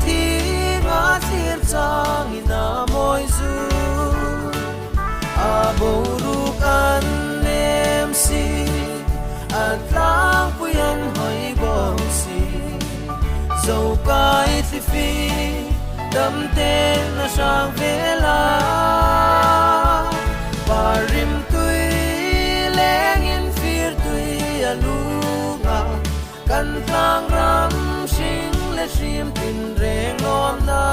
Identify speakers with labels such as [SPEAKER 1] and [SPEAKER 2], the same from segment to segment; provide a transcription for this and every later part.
[SPEAKER 1] thi ngã thiệt sang ina môi du a bầu ruk an em si at lang puyan hoy bong si dầu cái thi phi đâm tên na sang vela và rim tui leng in phir tui alunga kan tlang ram sing le sim tin reng nom na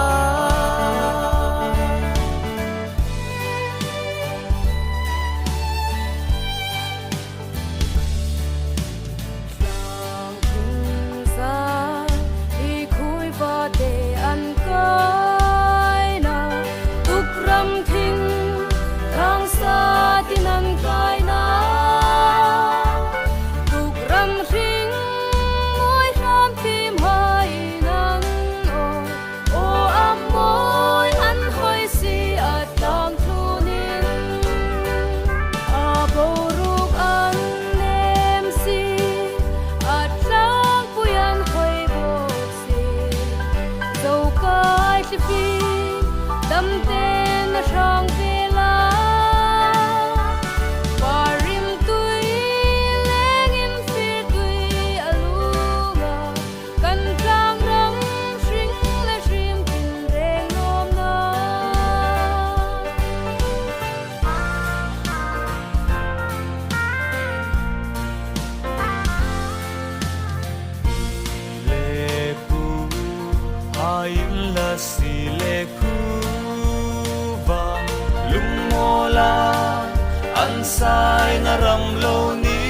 [SPEAKER 2] sai na ram lo ni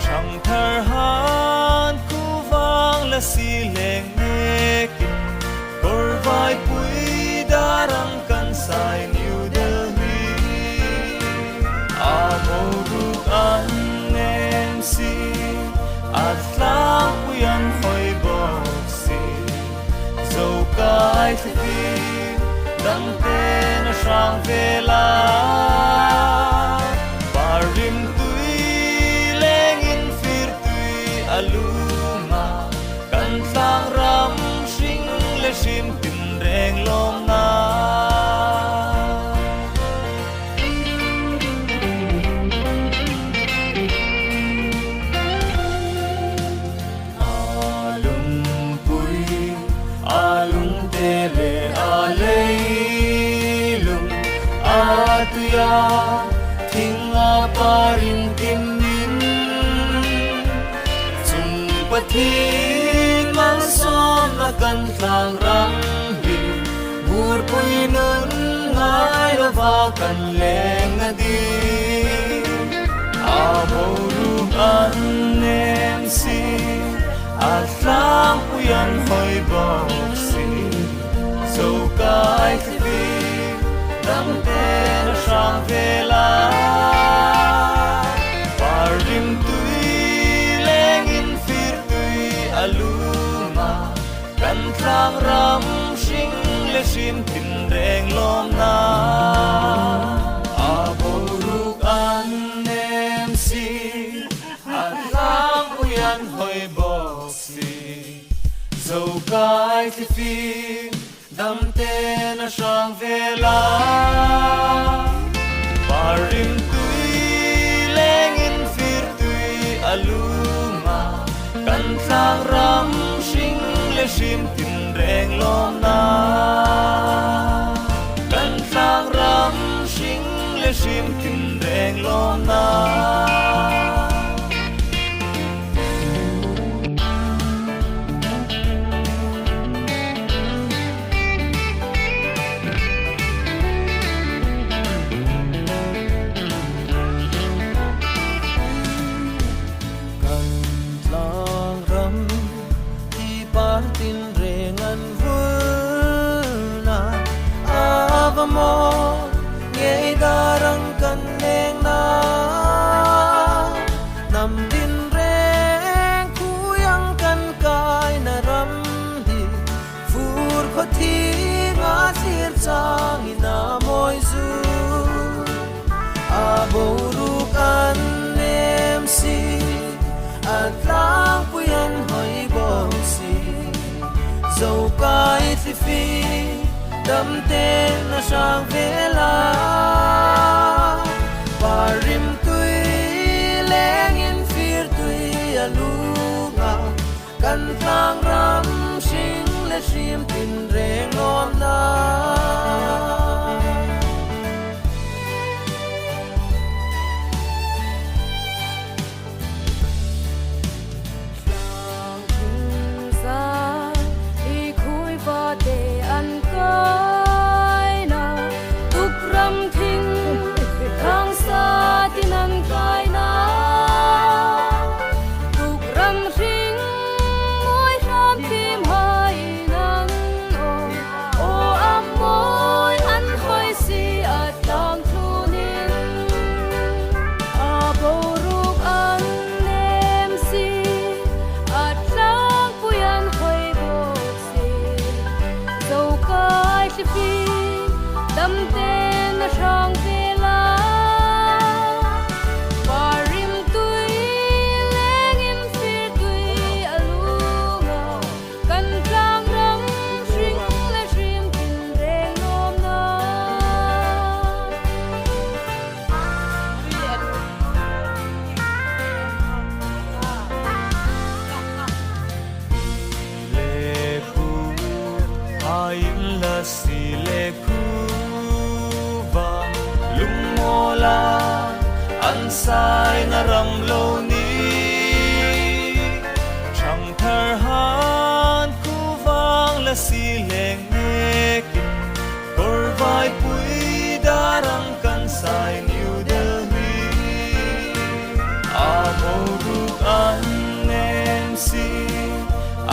[SPEAKER 2] chang thar han ku vang la si leng ne kin kor vai pui darang kan sai New Delhi a mo ru an nem si at lang puyan hoi bo si zo kai thi dam te na sang vela sim tin reng lom na alung pui alung tele alei atuya thinga parin kimnin chung pathin mang som na kan tlang ram hi mur pui nun ngai ra va kan leng adi a bo ru an nem si a tlang puyan hoi bo si so kai thi dam te na sang vela parim tui leng in fir tui aluma kan tlang ram sing le sim tin reng lom na a bo ruk an nem si a tlang puyan hoi bo si zo kai thi fi dam te na sang vela parim tui leng in fir tui aluma kan tlang ram sing le sim tin reng lom na kan tlang ram sing le sim tin reng lom na
[SPEAKER 1] Pârtin rengan vuna avamo ngei darang kan leng na phi đam te na sang về la và rim tui leng in phir tui alunga kan thang ram sing le sim tin reng lom na ankai na tuk ram thing thang sa tin ankai na tuk ram thing moi ram tim hai nan o am moi an khoi si at tang thunin a boruk an nem si at lang puyan khoi bo dẫu cái chỉ phi đam tên na sang về la và rim tui leng in phi tui alunga kan tlang ram sing le rim tin reng nom na
[SPEAKER 2] ayin la si le ku va lung mo la an sai na ram lo ni chang thar han ku vang la si leng ne kin kor vai pui darang kan sai new delhi a mo ru an nem si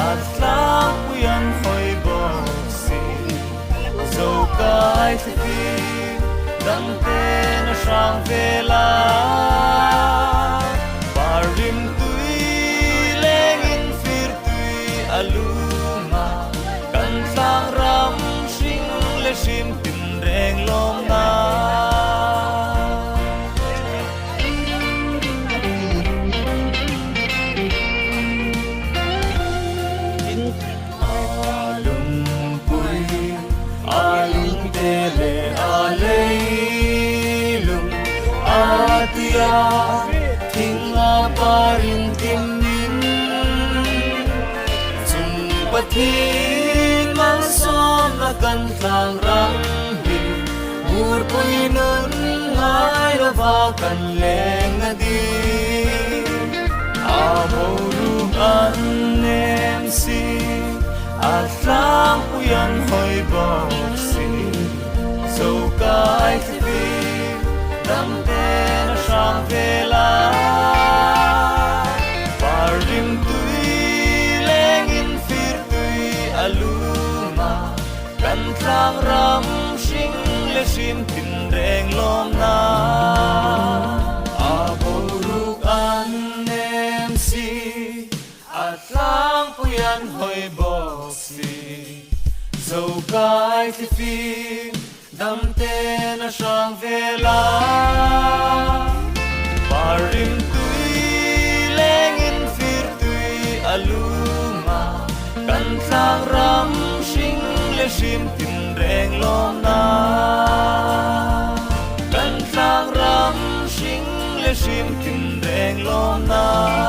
[SPEAKER 2] at lang puyan hoi bo dẫu cái phi đam te na sang về la và rim tui leng in phir tui alunga kan tlang ram sing le sim tin reng lom na le alelum atia thinga parin timnin chung pathin mang som na kan tlang ram hi mur puinun ngai lo va kan leng na di amoru an nem si atlang puyan hoi bong si dẫu cái phi đam te na sang về la và rim tui leng in phir tui alunga kan tlang ram sing le sim tin reng lom na a boruk an nem si atlang puyan hoi bo si dẫu cái phi đam te na sang về la và rim tui leng in phir tui alunga kan tlang ram sing le sim tin reng lom na kan tlang ram sing le sim tin reng lom na